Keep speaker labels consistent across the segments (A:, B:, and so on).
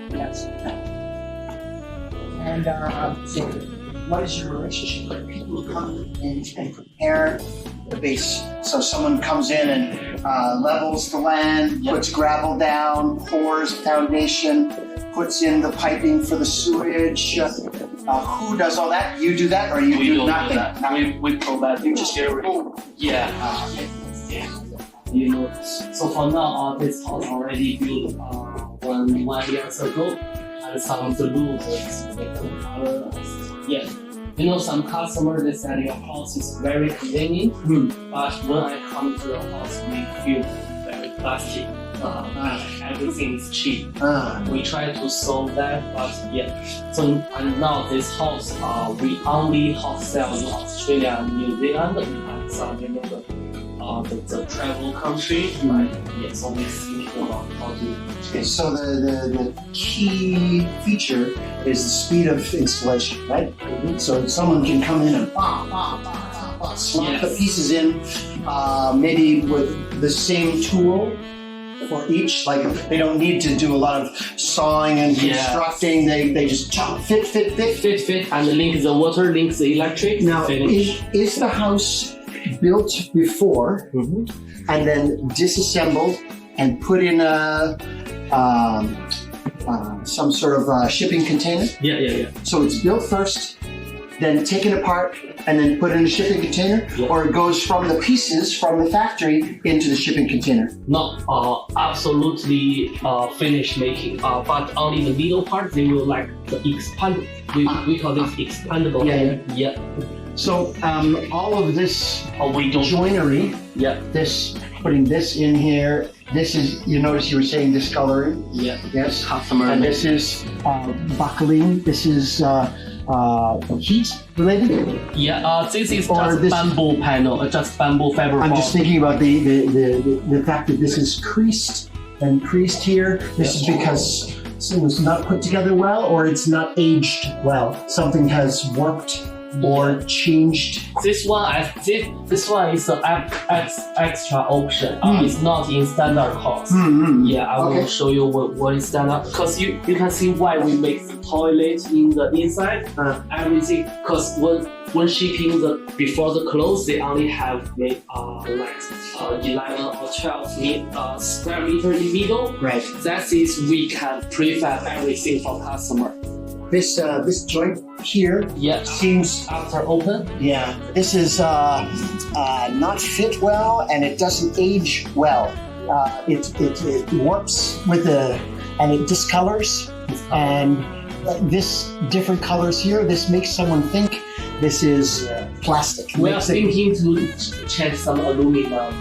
A: Yes. And so, what is your relationship with people who come in and prepare the base? So someone comes in and levels the land, puts gravel down, pours a foundation, puts in the piping for the sewage. Who does all that? You do that, or you do nothing?
B: That. We provide
A: you just get everything.
B: Yeah. You know, so for now, this house already built 1 year ago, and some of the rooms color. Yeah. You know, some customers they said your house is very convenient, but when I come to the house, we feel very plastic. Everything is cheap. We try to solve that, but yeah. So and now this house, we only hot sell in Australia and New Zealand and some the travel country, right? Yeah, so we think about how to.
A: Okay, so the key feature is the speed of installation, right? So someone can come in and slot the pieces in, maybe with the same tool for each. Like they don't need to do a lot of sawing and constructing. They just chop, fit,
B: and link the water, link the electric.
A: Now, is the house built before and then disassembled and put in some sort of shipping container?
B: Yeah.
A: So it's built first, then taken apart, and then put in a shipping container, or it goes from the pieces from the factory into the shipping container?
B: Not absolutely finished making, but only the middle part they will like the expand. We call this expandable. Yeah.
A: So all of this
B: we don't
A: joinery,
B: this
A: putting this in here. This is, you notice you were saying discoloring.
B: Yes. Customer.
A: And this is buckling. This is heat related.
B: This is just bamboo panel, just bamboo fiber.
A: I'm just thinking about the fact that this is creased and creased here. This is because it was not put together well, or it's not aged well. Something has warped or changed.
B: This one is an extra option. It's not in standard cost. Yeah, I will show you what is standard, because you can see why we make the toilet in the inside. Everything, because when shipping before the clothes, they only have made 11 or 12 square meter in middle.
A: Right.
B: That is, we can prefab everything for customer.
A: This joint here seems
B: after open.
A: Yeah, this is not fit well, and it doesn't age well. It warps and it discolors, and this different colors here. This makes someone think this is plastic.
B: We are thinking to change some aluminum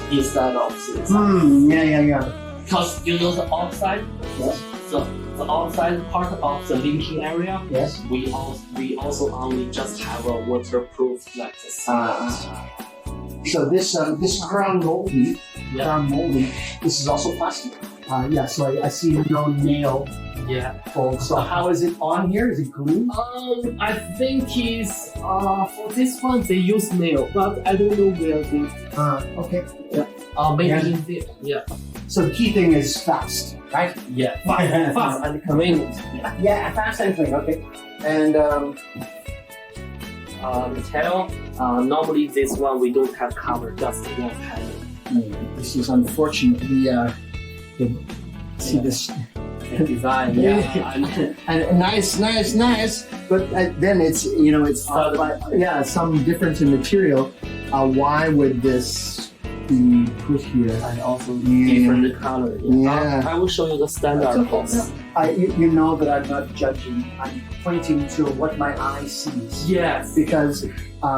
B: instead of this.
A: Yeah.
B: Because you know the outside. The outside part of the linking area, we also only just have a waterproof like this.
A: So this crown molding, this is also plastic. So I see no nail. So how is it on here? Is it glue?
B: I think it's for this one they use nail, but I don't know where they.
A: Okay.
B: Maybe
A: So the key thing is fast, right?
B: Fast and convenient.
A: Fast and clean. Okay. And
B: tail. Normally this one we don't have cover, just one panel.
A: This is unfortunate. See this
B: design.
A: And nice. But then it's some difference in material. Why would this be put here?
B: And also different color. I will show you the standard box.
A: You know that I'm not judging. I'm pointing to what my eye sees.
B: Yes.
A: Because I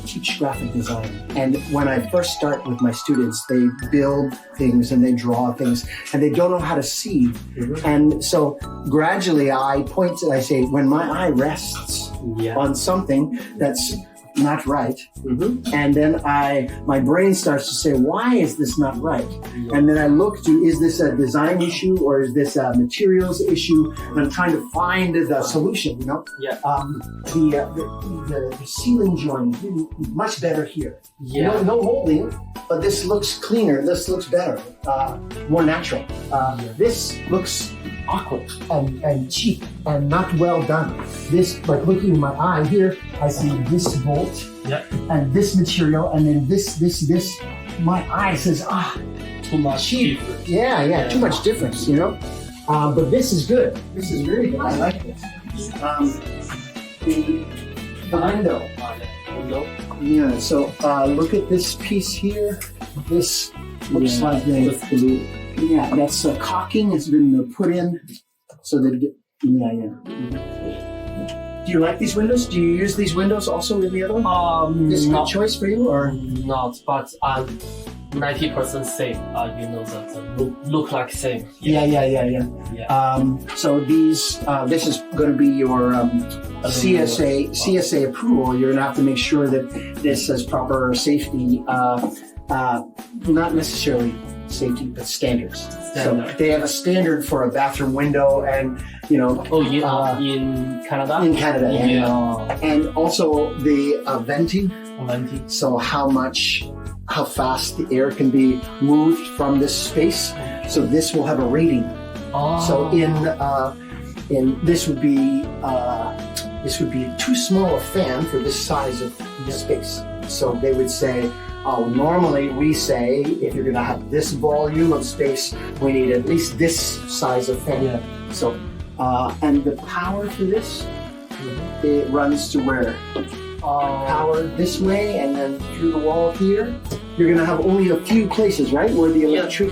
A: teach graphic design, and when I first start with my students, they build things and they draw things, and they don't know how to see. And so gradually I point and I say, when my eye rests on something that's not right.
B: Mm-hmm.
A: And then my brain starts to say, why is this not right? And then I look to, is this a design issue or is this a materials issue? And I'm trying to find the solution, you know?
B: Yeah.
A: The ceiling joint much better here.
B: Yeah.
A: No molding, but this looks cleaner. This looks better, more natural. This looks awkward and cheap and not well done. This, like looking in my eye here, I see this bolt and this material, and then this. My eye says,
B: too much
A: cheap.
B: difference.
A: Yeah, too much difference, you know. But this is good. This is really good. I like this. The window. Yeah. So look at this piece here. This looks like that's caulking has been put in, so that Do you like these windows? Do you use these windows also in the other one? Is it a good choice for you or
B: not? But I'm 90% safe. The look like same.
A: Yeah. So these this is going to be your CSA approval. You're going to have to make sure that this has proper safety. Not necessarily safety, but standards. So they have a standard for a bathroom window, and
B: in Canada.
A: In Canada, and also the venting. So how fast the air can be moved from this space. So this will have a rating. So in this would be too small a fan for this size of space. So they would say, normally we say if you're going to have this volume of space, we need at least this size of fan. So and the power for this, it runs to where? Power this way and then through the wall here. You're going to have only a few places, right, where the electric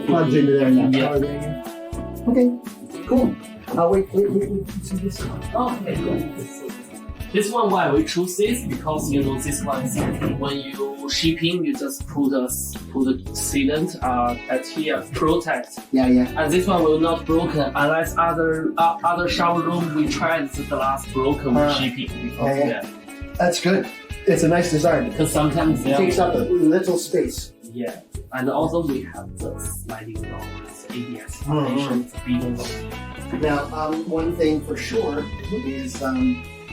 A: plugs into there now.
B: Yeah.
A: Okay, cool. Wait. See this one?
B: Okay, cool. This one, why we choose this, because this one is when you shipping, you just put the sealant at here, protect.
A: Yeah.
B: And this one will not broken unless other shower room we tried the glass broken with shipping.
A: That's good. It's a nice design.
B: Because sometimes
A: it takes up a little space.
B: Yeah, and also we have the sliding doors, ABS foundation, it's bigger.
A: Now, one thing for sure is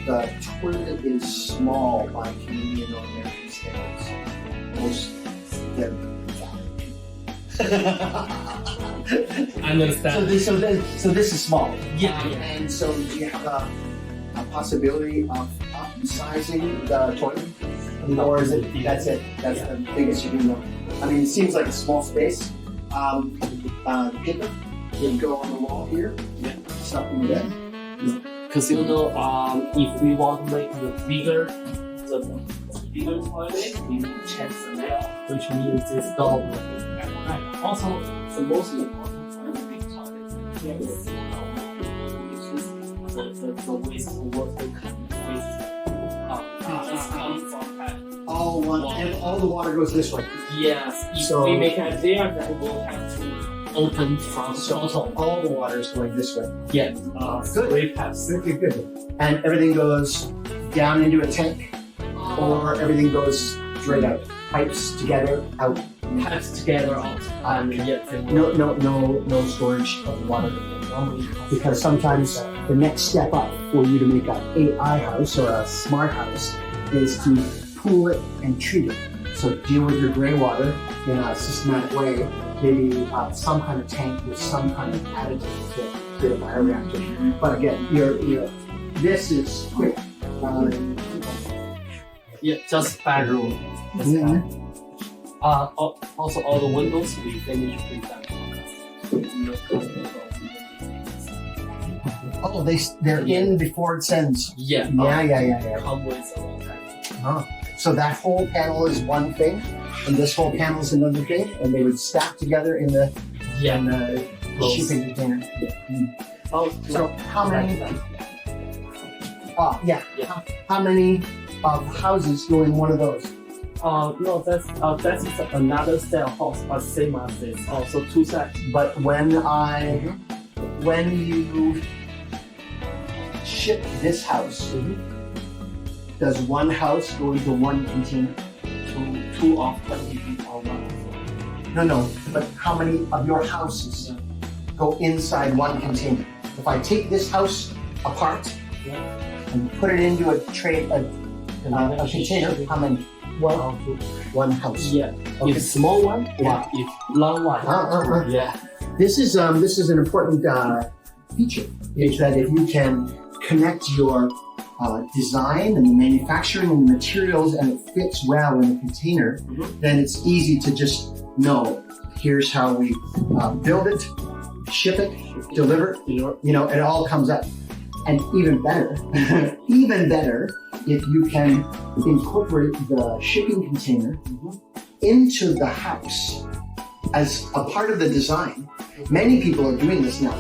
A: the toilet is small by Canadian or American standards. Most
B: I understand.
A: So this is small.
B: Yeah.
A: And so do you have a possibility of upsizing the toilet? Or is it, that's it? That's the biggest you can go. I mean, it seems like a small space. Paper can go on the wall here. Something like that.
B: Because if we want to make the bigger toilet, we need to change the layout, which means this door will be at night. Also, the most important for the big toilet is the wastewater
A: all the water goes this way.
B: Yes, if we make it there, then we'll have to open from total.
A: All the water is going this way.
B: Yeah,
A: good. Good. And everything goes down into a tank, or everything goes straight out. Pipes together, out.
B: Pipes together, out.
A: No storage of water. Because sometimes the next step up for you to make an AI house or a smart house is to pool it and treat it. So deal with your gray water in a systematic way. Maybe some kind of tank with some kind of additive to create a bioreactor. But again, this is quick.
B: Just bedroom. Also, all the windows we finish prefab.
A: Oh, they're in before it sends.
B: Yeah. Come with a long time.
A: So that whole panel is one thing, and this whole panel is another thing, and they would stack together in the shipping container. So how many? How many houses go in one of those?
B: No, that is another style house, but same as this. Also 2 sets.
A: But when you ship this house, Does one house go into one container?
B: Two of 20 feet or one.
A: No. But how many of your houses go inside one container? If I take this house apart and put it into a container, how many? One house.
B: Yeah.
A: Okay.
B: If small one,
A: Yeah.
B: if long one, yeah.
A: This is an important feature. Is that if you can connect your design and the manufacturing and the materials and it fits well in a container, then it's easy to just know here's how we build it, ship it, deliver it, it all comes up. And even better, if you can incorporate the shipping container into the house as a part of the design. Many people are doing this now.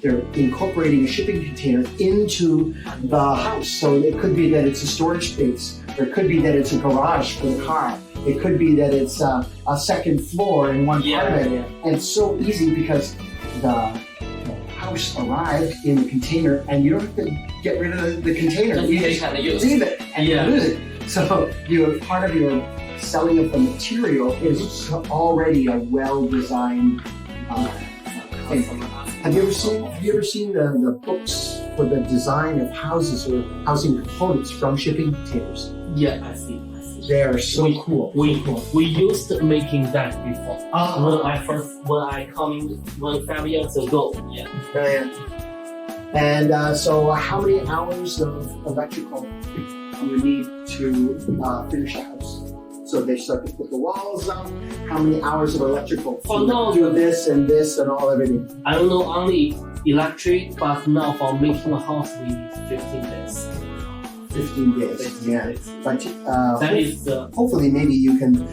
A: They're incorporating a shipping container into the house. So it could be that it's a storage space, or it could be that it's a garage for the car. It could be that it's a second floor in one part of it.
B: Yeah.
A: And it's so easy because the house arrived in the container, and you don't have to get rid of the container.
B: Just
A: You
B: take
A: just
B: and use.
A: leave it and
B: Yeah.
A: use it. So part of your selling of the material is already a well-designed thing. Have you ever seen the books for the design of houses or housing components from shipping containers?
B: Yeah, I see.
A: They are so cool.
B: We used to making that before. When I come in 5 years ago. Yeah.
A: And so how many hours of electrical do you need to finish the house? So they start to put the walls up. How many hours of electrical to do this and all everything?
B: I don't know only electric, but now for making a house we need 15 days.
A: 15 days, yeah. But
B: That is the
A: hopefully maybe you can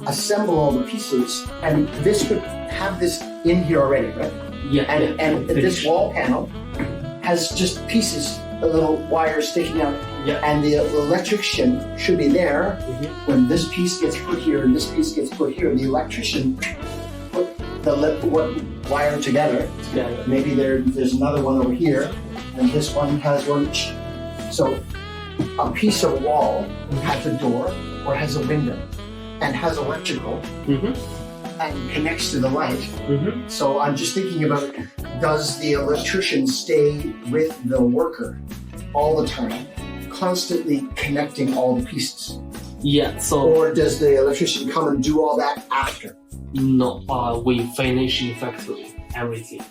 A: assemble all the pieces, and this could have this in here already, right? And this wall panel has just pieces, a little wire sticking out, and the electrician should be there when this piece gets put here and this piece gets put here. The electrician put the wire together. Maybe there's another one over here, and this one has one. So a piece of wall has a door or has a window and has electrical and connects to the light. So I'm just thinking about, does the electrician stay with the worker all the time, constantly connecting all the pieces?
B: Yeah, so
A: Or does the electrician come and do all that after?
B: no, we finish in factory everything.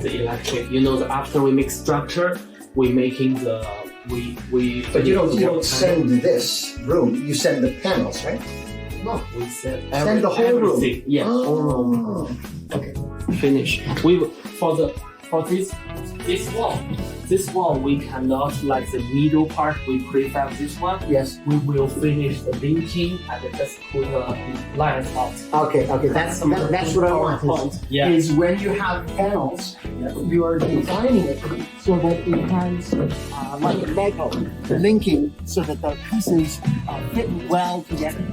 B: The electric, after we make structure, we making the we.
A: But you don't send this room, you send the panels, right?
B: No, we send
A: the whole room.
B: everything. Yeah, whole room.
A: Okay.
B: Finish. For this wall. This wall we cannot like the middle part. We prefab this one.
A: Yes.
B: We will finish the linking and just put the lines out.
A: Okay. That's what I want. Is when you have panels, you are designing it so that it has like a Lego linking so that the pieces fit well together.